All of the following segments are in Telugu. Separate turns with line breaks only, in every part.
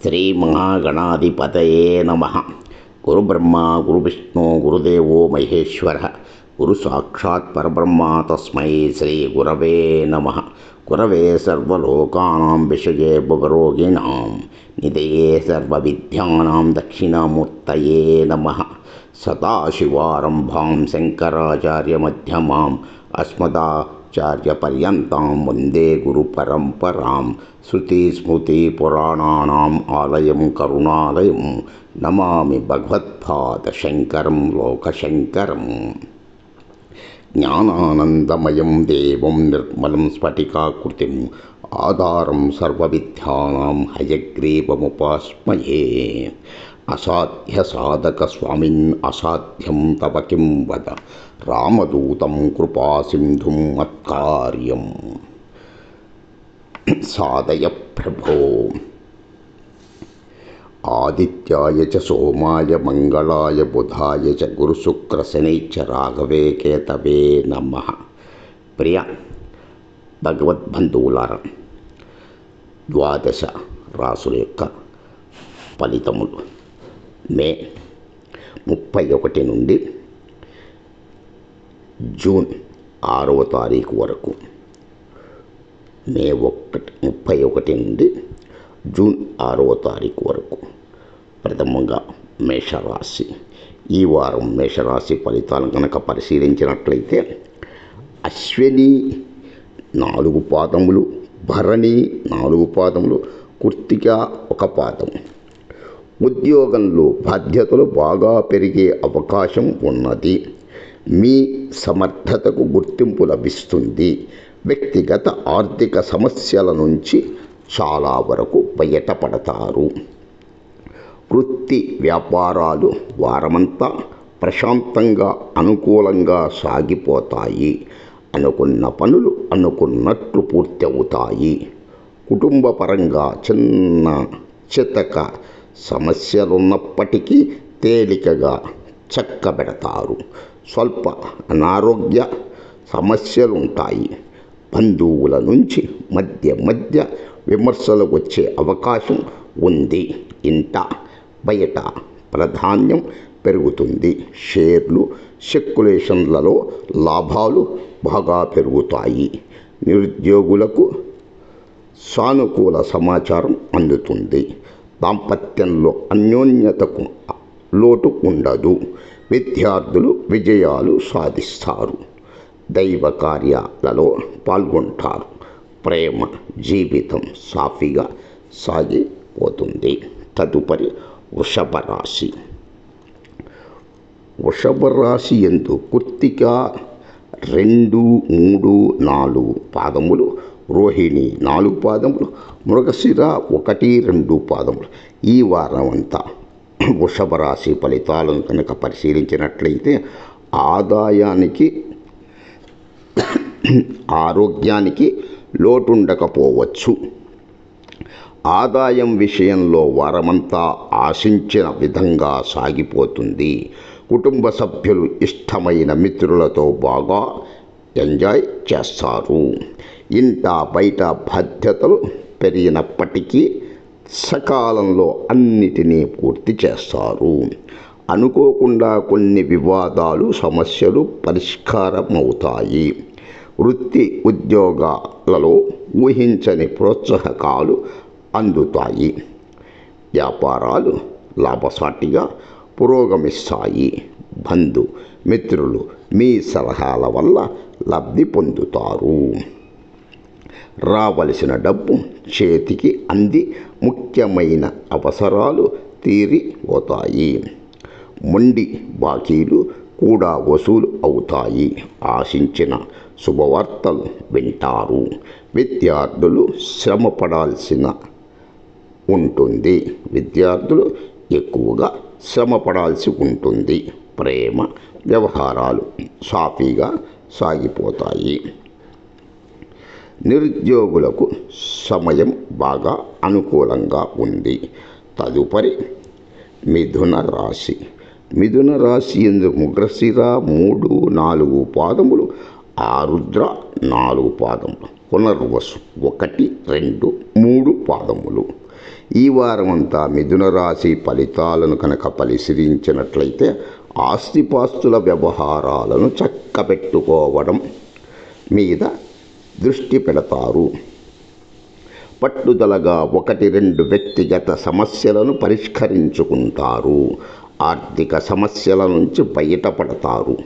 శ్రీ మహాగణాధిపతయే నమః. గురుబ్రహ్మ గురువిష్ణు గురుదేవో మహేశ్వర గురు సాక్షాత్ పరబ్రహ్మ తస్మై శ్రీ గురవే నమః. గురవే సర్వలోకానాం విషయే భవరోగిణాం నిధయే సర్వవిద్యానాం దక్షిణామూర్తయే నమః. సదాశివారంభాం శంకరాచార్యమధ్యమాం అస్మదాచార్యపర్యంతం వందే గురుపరంపరాం. శృతిస్మృతిపురాణానాం ఆలయం కరుణాలయం నమామి భగవత్పాదశంకరం లోకశంకరం. జ్ఞానానందమయం దేవం నిర్మలం స్ఫటికాకృతిం ఆధారం సర్వవిద్యానాం హయగ్రీవముపాస్మయే. అసాధ్య సాధక స్వామిన్ అసాధ్యం తవ కిం వద రామదూతం కృపాసింధుం మత్కార్యం సాధయ ప్రభో. ఆదిత్యాయ చ సోమాయ మంగళాయ బుధాయ చ గురుశుక్రశనైశ్చ రాఘవే కేతవే నమః. ప్రియ భగవద్బంధువులారా, ద్వాదశ రాసుల యొక్క ఫలితములు మే 31 నుండి జూన్ 6వ తారీఖు వరకు. మే 31 నుండి జూన్ 6వ తారీఖు వరకు. ప్రథమంగా మేషరాశి. ఈ వారం మేషరాశి ఫలితాలను కనుక పరిశీలించినట్లయితే అశ్విని 4 పాదములు, భరణి 4 పాదములు, కృత్తిక 1 పాదం. ఉద్యోగంలో బాధ్యతలు బాగా పెరిగే అవకాశం ఉన్నది. మీ సమర్థతకు గుర్తింపు లభిస్తుంది. వ్యక్తిగత ఆర్థిక సమస్యల నుంచి చాలా వరకు బయటపడతారు. వృత్తి వ్యాపారాలు వారమంతా ప్రశాంతంగా అనుకూలంగా సాగిపోతాయి. అనుకున్న పనులు అనుకున్నట్లు పూర్తి అవుతాయి. కుటుంబ పరంగా చిన్న చితక సమస్యలున్నప్పటికీ తేలికగా చక్కబెడతారు. స్వల్ప అనారోగ్య సమస్యలుంటాయి. బంధువుల నుంచి మధ్య విమర్శలు వచ్చే అవకాశం ఉంది. ఇంట బయట ప్రాధాన్యం పెరుగుతుంది. షేర్లు స్పెక్యులేషన్లలో లాభాలు బాగా పెరుగుతాయి. నిరుద్యోగులకు సానుకూల సమాచారం అందుతుంది. దాంపత్యంలో అన్యోన్యతకు లోటు ఉండదు. విద్యార్థులు విజయాలు సాధిస్తారు. దైవ కార్యాలలో పాల్గొంటారు. ప్రేమ జీవితం సాఫీగా సాగిపోతుంది. తదుపరి వృషభ రాశి. వృషభ రాశి యందు కృత్తిక 2, 3, 4 పాదములు, రోహిణి 4 పాదములు, మృగశిర 1, 2 పాదములు. ఈ వారం అంతా వృషభ రాశి ఫలితాలను కనుక పరిశీలించినట్లయితే ఆదాయానికి ఆరోగ్యానికి లోటుండకపోవచ్చు. ఆదాయం విషయంలో వారమంతా ఆశించిన విధంగా సాగిపోతుంది. కుటుంబ సభ్యులు ఇష్టమైన మిత్రులతో బాగా ఎంజాయ్ చేస్తారు. ఇంట బయట బాధ్యతలు పెరిగినప్పటికీ సకాలంలో అన్నిటినీ పూర్తి చేస్తారు. అనుకోకుండా కొన్ని వివాదాలు సమస్యలు పరిష్కారమవుతాయి. వృత్తి ఉద్యోగాలలో ఊహించని ప్రోత్సాహకాలు అందుతాయి. వ్యాపారాలు లాభసాటిగా పురోగమిస్తాయి. బంధు మిత్రులు మీ సలహాల వల్ల లబ్ధి పొందుతారు. రావలసిన డబ్బు చేతికి అంది ముఖ్యమైన అవసరాలు తీరిపోతాయి. మొండి బాకీలు కూడా వసూలు అవుతాయి. ఆశించిన శుభవార్తలు వింటారు. విద్యార్థులు శ్రమ పడాల్సిన ఉంటుంది. విద్యార్థులు ఎక్కువగా శ్రమ పడాల్సి ఉంటుంది. ప్రేమ వ్యవహారాలు సాఫీగా సాగిపోతాయి. నిరుద్యోగులకు సమయం బాగా అనుకూలంగా ఉంది. తదుపరి మిథున రాశి. మిథున రాశి యందు మృగశిర 3, 4 పాదములు, ఆరుద్ర 4 పాదములు, పునర్వసు 1, 2, 3 పాదములు. ఈ వారం అంతా మిథున రాశి ఫలితాలను కనుక పరిశీలించినట్లయితే ఆస్తిపాస్తుల వ్యవహారాలను చక్కబెట్టుకోవడం మీద దృష్టి పెడతారు. పట్టుదలగా 1-2 వ్యక్తిగత సమస్యలను పరిష్కరించుకుంటారు. ఆర్థిక సమస్యల నుంచి బయటపడతారు.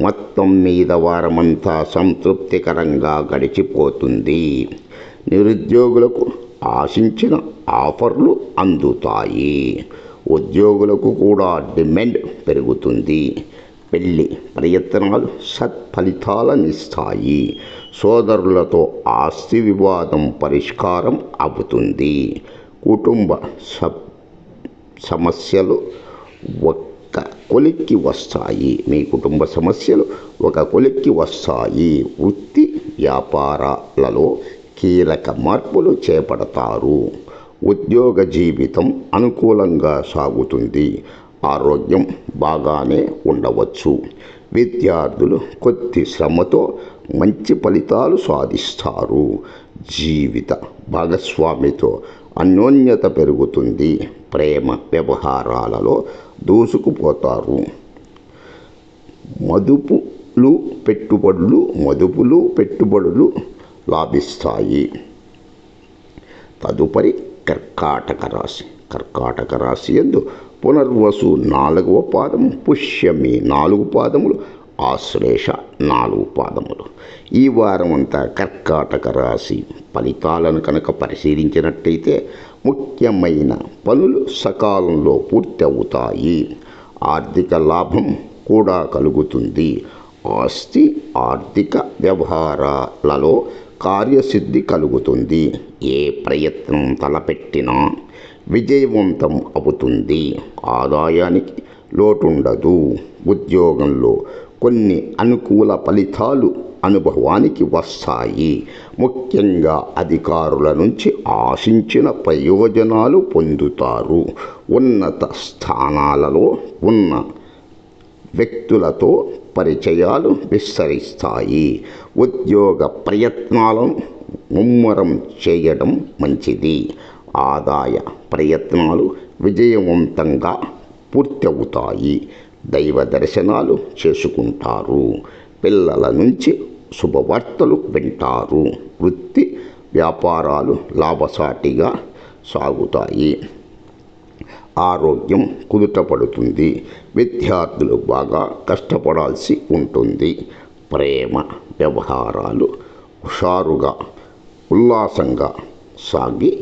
మొత్తం మీద వారమంతా సంతృప్తికరంగా గడిచిపోతుంది. నిరుద్యోగులకు ఆశించిన ఆఫర్లు అందుతాయి. ఉద్యోగులకు కూడా డిమాండ్ పెరుగుతుంది. పెళ్లి ప్రయత్నాలు సత్ఫలితాలనిస్తాయి. సోదరులతో ఆస్తి వివాదం పరిష్కారం అవుతుంది. కుటుంబ సమస్యలు ఒక కొలిక్కి వస్తాయి. మీ కుటుంబ సమస్యలు ఒక కొలిక్కి వస్తాయి. వృత్తి వ్యాపారాలలో కీలక మార్పులు చేపడతారు. ఉద్యోగ జీవితం అనుకూలంగా సాగుతుంది. ఆరోగ్యం బాగానే ఉండవచ్చు. విద్యార్థులు కొద్ది శ్రమతో మంచి ఫలితాలు సాధిస్తారు. జీవిత భాగస్వామితో అన్యోన్యత పెరుగుతుంది. ప్రేమ వ్యవహారాలలో దూసుకుపోతారు. మదుపులు పెట్టుబడులు లాభిస్తాయి. తదుపరి కర్కాటక రాశి. కర్కాటక రాశి యందు పునర్వసు 4వ పాదము, పుష్యమి 4 పాదములు, ఆశ్లేష 4 పాదములు. ఈ వారం అంతా కర్కాటక రాశి ఫలితాలను కనుక పరిశీలించినట్టయితే ముఖ్యమైన పనులు సకాలంలో పూర్తి అవుతాయి. ఆర్థిక లాభం కూడా కలుగుతుంది. ఆర్థిక వ్యవహారాలలో కార్యసిద్ధి కలుగుతుంది. ఏ ప్రయత్నం తలపెట్టినా విజయవంతం అవుతుంది. ఆదాయానికి లోటుండదు. ఉద్యోగంలో కొన్ని అనుకూల ఫలితాలు అనుభవానికి వస్తాయి. ముఖ్యంగా అధికారుల నుంచి ఆశించిన ప్రయోజనాలు పొందుతారు. ఉన్నత స్థానాలలో ఉన్న వ్యక్తులతో పరిచయాలు విస్తరిస్తాయి. ఉద్యోగ ప్రయత్నాలను ముమ్మరం చేయడం మంచిది. ఆదాయ ప్రయత్నాలు విజయవంతంగా పూర్తవుతాయి. దైవ దర్శనాలు చేసుకుంటారు. పిల్లల నుంచి శుభవార్తలు వింటారు. వృత్తి వ్యాపారాలు లాభసాటిగా సాగుతాయి. ఆరోగ్యం కుదుటపడుతుంది. విద్యార్థులు బాగా కష్టపడాల్సి ఉంటుంది. ప్రేమ వ్యవహారాలు హుషారుగా ఉల్లాసంగా సాగిపోతాయి.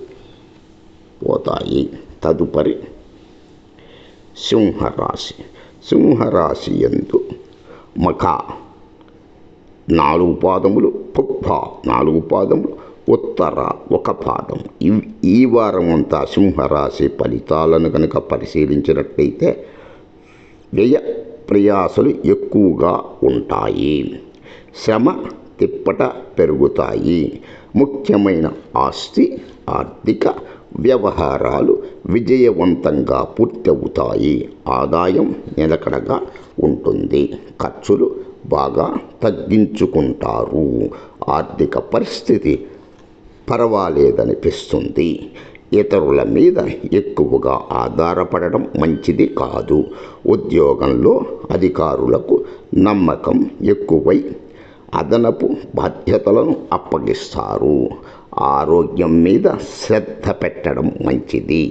తదుపరి సింహరాశి. సింహరాశి యందు మఖ 4 పాదములు, పుబ్బ 4 పాదములు, ఉత్తర 1 పాదం. ఈ వారం అంతా సింహరాశి ఫలితాలను కనుక పరిశీలించినట్లయితే వ్యయ ప్రయాసలు ఎక్కువగా ఉంటాయి. శ్రమ తిప్పట పెరుగుతాయి. ముఖ్యమైన ఆర్థిక వ్యవహారాలు విజయవంతంగా పూర్తవుతాయి. ఆదాయం నిలకడగా ఉంటుంది. ఖర్చులు బాగా తగ్గించుకుంటారు. ఆర్థిక పరిస్థితి పర్వాలేదనిపిస్తుంది. ఇతరుల మీద ఎక్కువగా ఆధారపడడం మంచిది కాదు. ఉద్యోగంలో అధికారులకు నమ్మకం ఎక్కువై అదనపు బాధ్యతలను అప్పగిస్తారు. ఆరోగ్యం మీద శ్రద్ధ పెట్టడం మంచిది.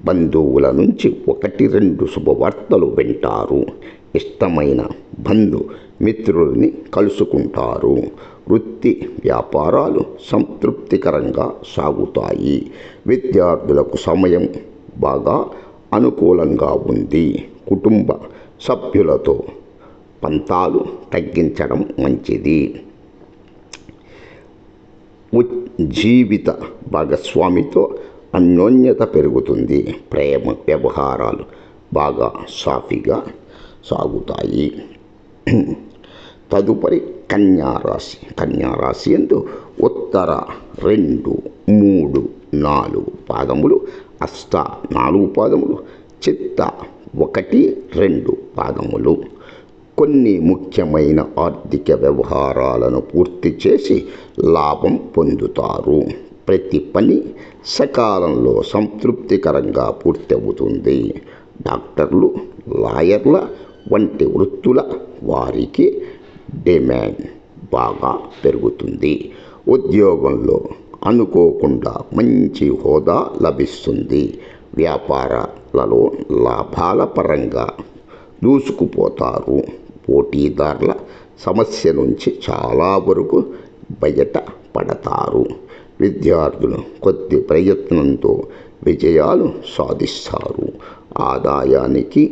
బంధువుల నుంచి 1-2 శుభవార్తలు వింటారు. ఇష్టమైన మిత్రుల్ని కలుసుకుంటారు. వృత్తి వ్యాపారాలు సంతృప్తికరంగా సాగుతాయి. విద్యార్థులకు సమయం బాగా అనుకూలంగా ఉంది. కుటుంబ సభ్యులతో పంతాలు తగ్గించడం మంచిది. జీవిత భాగస్వామితో అన్యోన్యత పెరుగుతుంది. ప్రేమ వ్యవహారాలు బాగా సాఫీగా సాగుతాయి. తదుపరి కన్యారాశి. కన్యారాశి యందు ఉత్తర 2, 3, 4 పాదములు, హస్త 4 పాదములు, చిత్త 1, 2 పాదములు. కొన్ని ముఖ్యమైన ఆర్థిక వ్యవహారాలను పూర్తి చేసి లాభం పొందుతారు. ప్రతి పని సకాలంలో సంతృప్తికరంగా పూర్తవుతుంది. డాక్టర్లు, లాయర్ల వంటి వృత్తుల వారికి డిమాండ్ బాగా పెరుగుతుంది. ఉద్యోగంలో అనుకోకుండా మంచి హోదా లభిస్తుంది. వ్యాపారాలలో లాభాల పరంగా దూసుకుపోతారు. పోటీదారుల సమస్య నుంచి చాలా వరకు బయట పడతారు. విద్యార్థులు కొద్ది ప్రయత్నంతో విజయాలు సాధిస్తారు. ఆదాయానికి,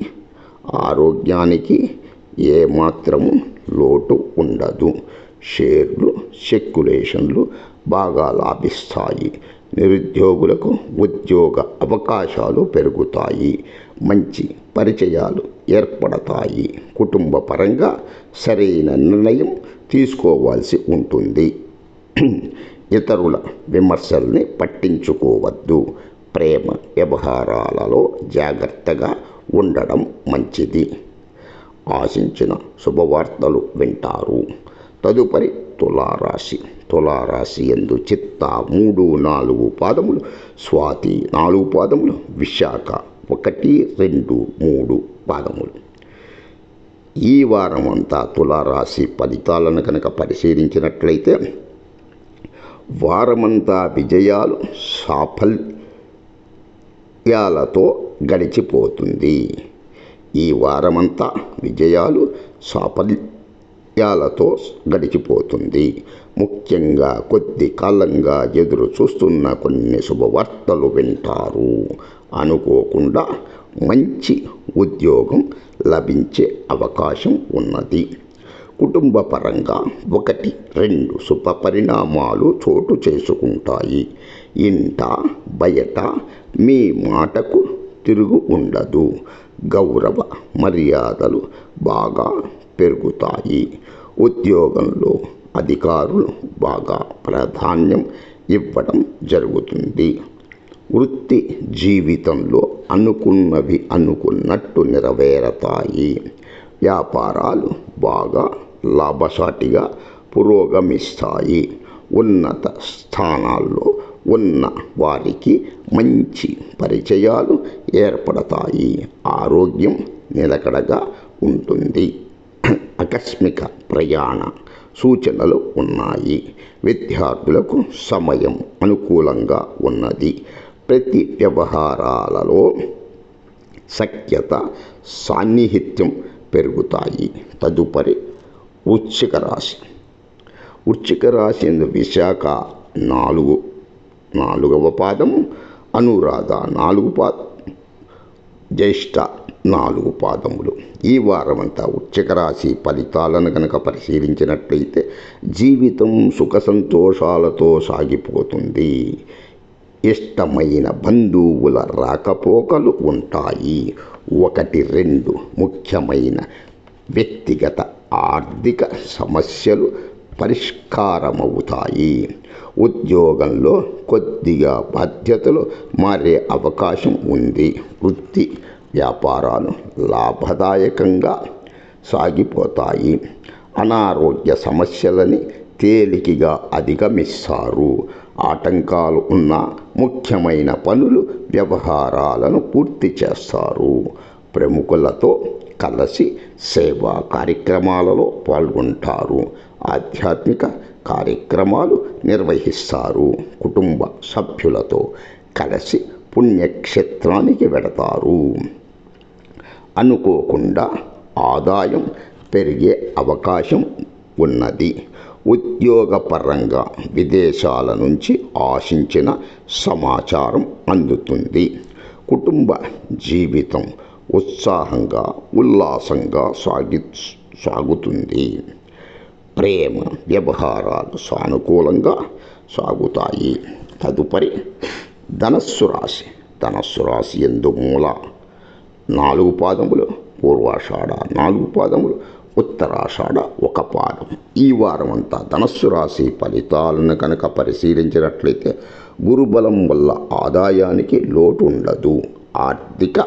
ఆరోగ్యానికి ఏమాత్రము లోటు ఉండదు. షేర్లు, స్పెక్యులేషన్లు బాగా లాభిస్తాయి. నిరుద్యోగులకు ఉద్యోగ అవకాశాలు పెరుగుతాయి. మంచి పరిచయాలు ఏర్పడతాయి. కుటుంబ పరంగా సరైన నిర్ణయం తీసుకోవాల్సి ఉంటుంది. ఇతరుల విమర్శల్ని పట్టించుకోవద్దు. ప్రేమ వ్యవహారాలలో జాగ్రత్తగా ఉండడం మంచిది. ఆశించిన శుభవార్తలు వింటారు. తదుపరి తులారాశి. తులారాశి యందు చిత్త 3, 4 పాదములు, స్వాతి 4 పాదములు, విశాఖ 1, 2, 3 పాదములు. ఈ వారం అంతా తులారాశి ఫలితాలను కనుక పరిశీలించినట్లయితే వారమంతా విజయాలు, సాఫల్యాలతో గడిచిపోతుంది. ఈ వారమంతా విజయాలు, సాఫల్యాలతో గడిచిపోతుంది. ముఖ్యంగా కొద్ది కాలంగా ఎదురు చూస్తున్న కొన్ని శుభవార్తలు వింటారు. అనుకోకుండా మంచి ఉద్యోగం లభించే అవకాశం ఉన్నది. కుటుంబ పరంగా 1, 2 శుభ పరిణామాలు చోటు చేసుకుంటాయి. ఇంట బయట మీ మాటకు తిరుగు ఉండదు. గౌరవ మర్యాదలు బాగా పెరుగుతాయి. ఉద్యోగంలో అధికారులు బాగా ప్రాధాన్యం ఇవ్వడం జరుగుతుంది. వృత్తి జీవితంలో అనుకున్నవి అనుకున్నట్టు నెరవేరతాయి. వ్యాపారాలు బాగా లాభసాటిగా పురోగమిస్తాయి. ఉన్నత స్థానాల్లో ఉన్న వారికి మంచి పరిచయాలు ఏర్పడతాయి. ఆరోగ్యం నిలకడగా ఉంటుంది. ఆకస్మిక ప్రయాణ సూచనలు ఉన్నాయి. విద్యార్థులకు సమయం అనుకూలంగా ఉన్నది. ప్రతి వ్యవహారాలలో సఖ్యత, సాన్నిహిత్యం పెరుగుతాయి. తదుపరి వృశ్చిక రాశి. వృశ్చిక రాశి యందు విశాఖ 4వ పాదము, అనురాధ 4 పాదం, జ్యేష్ఠ 4 పాదములు. ఈ వారమంతా వృశ్చిక రాశి ఫలితాలను కనుక పరిశీలించినట్లయితే జీవితం సుఖ సంతోషాలతో సాగిపోతుంది. ఇష్టమైన బంధువుల రాకపోకలు ఉంటాయి. 1, 2 ముఖ్యమైన వ్యక్తిగత ఆర్థిక సమస్యలు పరిష్కారమవుతాయి. ఉద్యోగంలో కొద్దిగా బాధ్యతలు మారే అవకాశం ఉంది. వృత్తి వ్యాపారాలు లాభదాయకంగా సాగిపోతాయి. అనారోగ్య సమస్యలని తేలికగా అధిగమిస్తారు. ఆటంకాలు ఉన్న ముఖ్యమైన పనులు, వ్యవహారాలను పూర్తి చేస్తారు. ప్రముఖులతో కలిసి సేవా కార్యక్రమాలలో పాల్గొంటారు. ఆధ్యాత్మిక కార్యక్రమాలు నిర్వహిస్తారు. కుటుంబ సభ్యులతో కలిసి పుణ్యక్షేత్రానికి వెడతారు. అనుకోకుండా ఆదాయం పెరిగే అవకాశం ఉన్నది. ఉద్యోగపరంగా విదేశాల నుంచి ఆశించిన సమాచారం అందుతుంది. కుటుంబ జీవితం ఉత్సాహంగా, ఉల్లాసంగా సాగుతుంది. ప్రేమ వ్యవహారాలు సానుకూలంగా సాగుతాయి. తదుపరి ధనస్సు రాశి. ధనస్సు రాశి యందు మూల 4 పాదములు, పూర్వాషాఢ 4 పాదములు, ఉత్తరాషాఢ 1 పాదం. ఈ వారం అంతా ధనస్సు రాశి ఫలితాలను కనుక పరిశీలించినట్లయితే గురుబలం వల్ల ఆదాయానికి లోటు ఉండదు. ఆర్థిక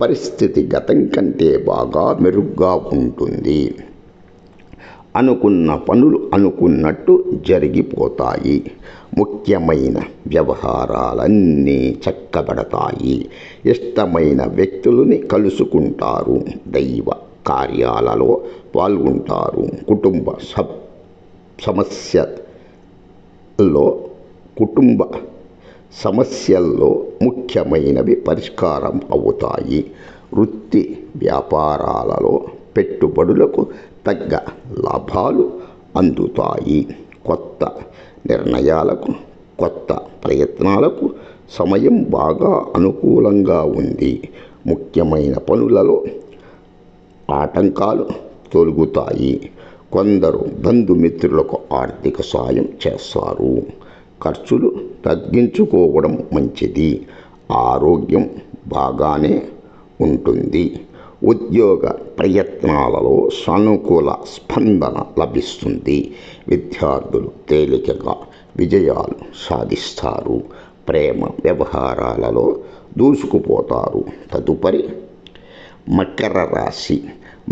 పరిస్థితి గతం కంటే బాగా మెరుగ్గా ఉంటుంది. అనుకున్న పనులు అనుకున్నట్టు జరిగిపోతాయి. ముఖ్యమైన వ్యవహారాలన్నీ చక్కబడతాయి. ఇష్టమైన వ్యక్తులని కలుసుకుంటారు. దైవ కార్యాలలో పాల్గొంటారు. కుటుంబ సమస్యల్లో ముఖ్యమైనవి పరిష్కారం అవుతాయి. వృత్తి వ్యాపారాలలో పెట్టుబడులకు తగ్గ లాభాలు అందుతాయి. కొత్త నిర్ణయాలకు, కొత్త ప్రయత్నాలకు సమయం బాగా అనుకూలంగా ఉంది. ముఖ్యమైన పనులలో ఆటంకాలు తొలగుతాయి. కొందరు బంధుమిత్రులకు ఆర్థిక సాయం చేస్తారు. ఖర్చులు తగ్గించుకోవడం మంచిది. ఆరోగ్యం బాగానే ఉంటుంది. ఉద్యోగ ప్రయత్నాలలో సానుకూల స్పందన లభిస్తుంది. విద్యార్థులు తేలికగా విజయాలు సాధిస్తారు. ప్రేమ వ్యవహారాలలో దూసుకుపోతారు. తదుపరి మకర రాశి.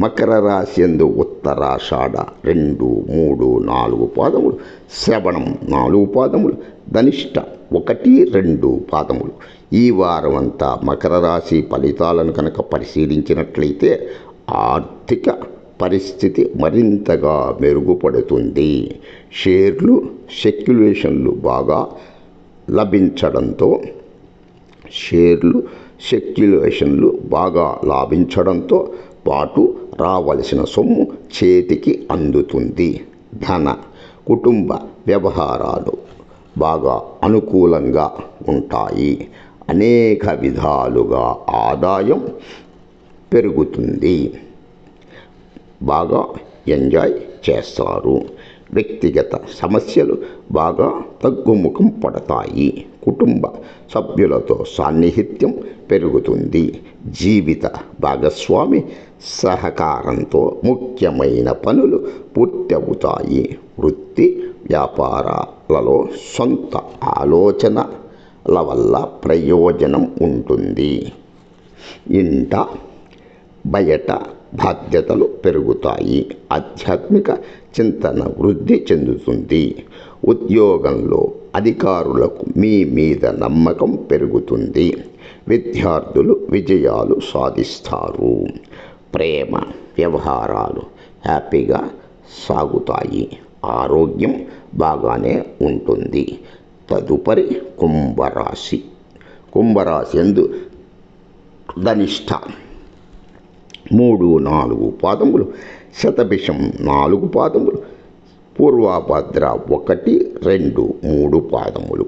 మకర రాశి యందు ఉత్తరాషాఢ 2, 3, 4 పాదములు, శ్రవణం 4 పాదములు, ధనిష్ట 1, 2 పాదములు. ఈ వారం అంతా మకర రాశి ఫలితాలను కనుక పరిశీలించినట్లయితే ఆర్థిక పరిస్థితి మరింతగా మెరుగుపడుతుంది. షేర్లు, స్పెక్యులేషన్లు బాగా లాభించడంతో పాటు రావలసిన సొమ్ము చేతికి అందుతుంది. ధన, కుటుంబ వ్యవహారాలు బాగా అనుకూలంగా ఉంటాయి. అనేక విధాలుగా ఆదాయం పెరుగుతుంది. బాగా ఎంజాయ్ చేస్తారు. వ్యక్తిగత సమస్యలు బాగా తగ్గుముఖం పడతాయి. కుటుంబ సభ్యులతో సాన్నిహిత్యం పెరుగుతుంది. జీవిత భాగస్వామి సహకారంతో ముఖ్యమైన పనులు పూర్తవుతాయి. వృత్తి వ్యాపారాలలో సొంత ఆలోచనల వల్ల ప్రయోజనం ఉంటుంది. ఇంట బయట బాధ్యతలు పెరుగుతాయి. ఆధ్యాత్మిక చింతన వృద్ధి చెందుతుంది. ఉద్యోగంలో అధికారులకు మీ మీద నమ్మకం పెరుగుతుంది. విద్యార్థులు విజయాలు సాధిస్తారు. ప్రేమ వ్యవహారాలు హ్యాపీగా సాగుతాయి. ఆరోగ్యం బాగానే ఉంటుంది. తదుపరి కుంభరాశి. కుంభరాశి యందు ధనిష్ట 3, 4 పాదములు, శతభిషం 4 పాదములు, పూర్వభద్ర 1, 2, 3 పాదములు.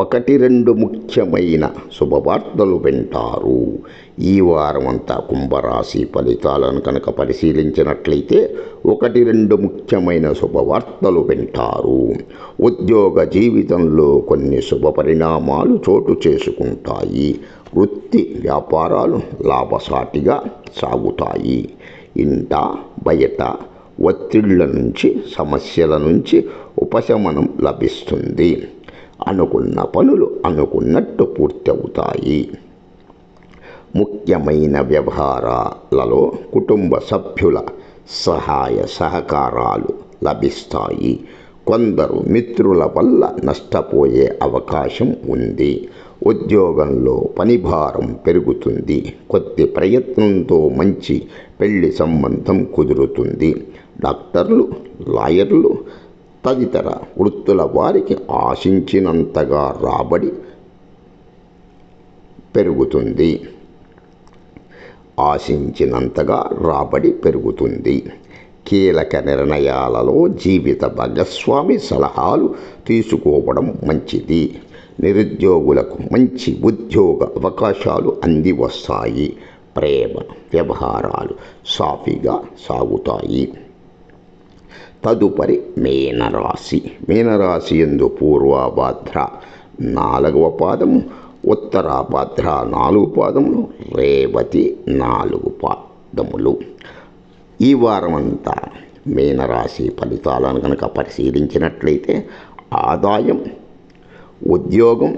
1, 2 ముఖ్యమైన శుభవార్తలు వింటారు. ఈ వారం అంతా కుంభరాశి ఫలితాలను కనుక పరిశీలించినట్లయితే 1, 2 ముఖ్యమైన శుభవార్తలు వింటారు. ఉద్యోగ జీవితంలో కొన్ని శుభ పరిణామాలు చోటు చేసుకుంటాయి. వృత్తి వ్యాపారాలు లాభసాటిగా సాగుతాయి. ఇంట బయట ఒత్తిళ్ల నుంచి, సమస్యల నుంచి ఉపశమనం లభిస్తుంది. అనుకున్న పనులు అనుకున్నట్టు పూర్తవుతాయి. ముఖ్యమైన వ్యవహారాలలో కుటుంబ సభ్యుల సహాయ సహకారాలు లభిస్తాయి. కొందరు మిత్రుల వల్ల నష్టపోయే అవకాశం ఉంది. ఉద్యోగంలో పనిభారం పెరుగుతుంది. కొద్ది ప్రయత్నంతో మంచి పెళ్లి సంబంధం కుదురుతుంది. డాక్టర్లు, లాయర్లు తదితర వృత్తుల వారికి ఆశించినంతగా రాబడి పెరుగుతుంది. కీలక నిర్ణయాలలో జీవిత భాగస్వామి సలహాలు తీసుకోవడం మంచిది. నిరుద్యోగులకు మంచి ఉద్యోగ అవకాశాలు అంది వస్తాయి. ప్రేమ వ్యవహారాలు సాఫీగా సాగుతాయి. తదుపరి మీనరాశి. మీనరాశి యందు పూర్వభద్ర 4వ పాదము, ఉత్తరాభద్ర 4 పాదములు, రేవతి 4 పాదములు. ఈ వారమంతా మీనరాశి ఫలితాలను కనుక పరిశీలించినట్లయితే ఆదాయం, ఉద్యోగం,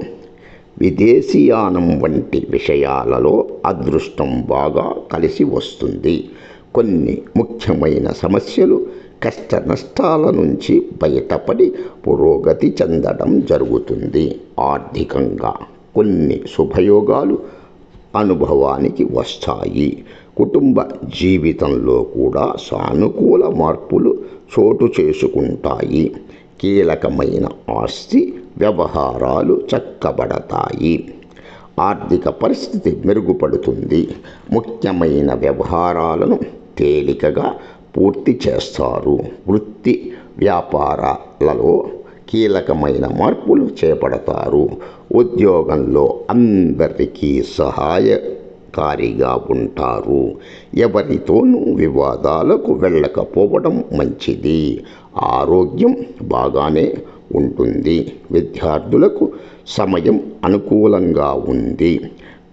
విదేశీయానం వంటి విషయాలలో అదృష్టం బాగా కలిసి వస్తుంది. కొన్ని ముఖ్యమైన సమస్యలు కష్ట నష్టాల నుంచి బయటపడి పురోగతి చెందడం జరుగుతుంది. ఆర్థికంగా కొన్ని శుభయోగాలు అనుభవానికి వస్తాయి. కుటుంబ జీవితంలో కూడా సానుకూల మార్పులు చోటు చేసుకుంటాయి. కీలకమైన ఆస్తి వ్యవహారాలు చక్కబడతాయి. ఆర్థిక పరిస్థితి మెరుగుపడుతుంది. ముఖ్యమైన వ్యవహారాలను తేలికగా పూర్తి చేస్తారు. వృత్తి వ్యాపారాలలో కీలకమైన మార్పులు చేపడతారు. ఉద్యోగంలో అందరికీ సహాయకారిగా ఉంటారు. ఎవరితోనూ వివాదాలకు వెళ్ళకపోవడం మంచిది. ఆరోగ్యం బాగానే ఉంటుంది. విద్యార్థులకు సమయం అనుకూలంగా ఉంది.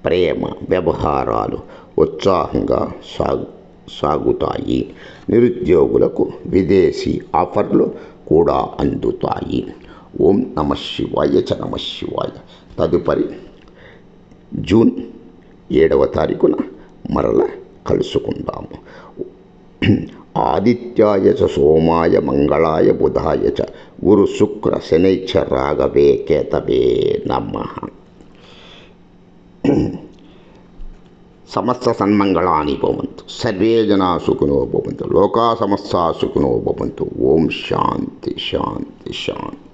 ప్రేమ వ్యవహారాలు ఉత్సాహంగా సాగుతాయి. నిరుద్యోగులకు విదేశీ ఆఫర్లు కూడా అందుతాయి. ఓం నమ శివాయ చ నమ శివాయ. తదుపరి జూన్ 7వ తారీఖున మరల కలుసుకుందాము. ఆదిత్యాయ చ సోమాయ మంగళాయ బుధాయ చ గురు శుక్ర శనైశ్చ రాఘవే కేతవే నమః. సమస్త సన్మంగళాని భవంతు. సర్వే జనా సుఖినో భవంతు. లోకా సమస్తా సుఖినో భవంతు. ఓం శాంతి శాంతి శాంతి.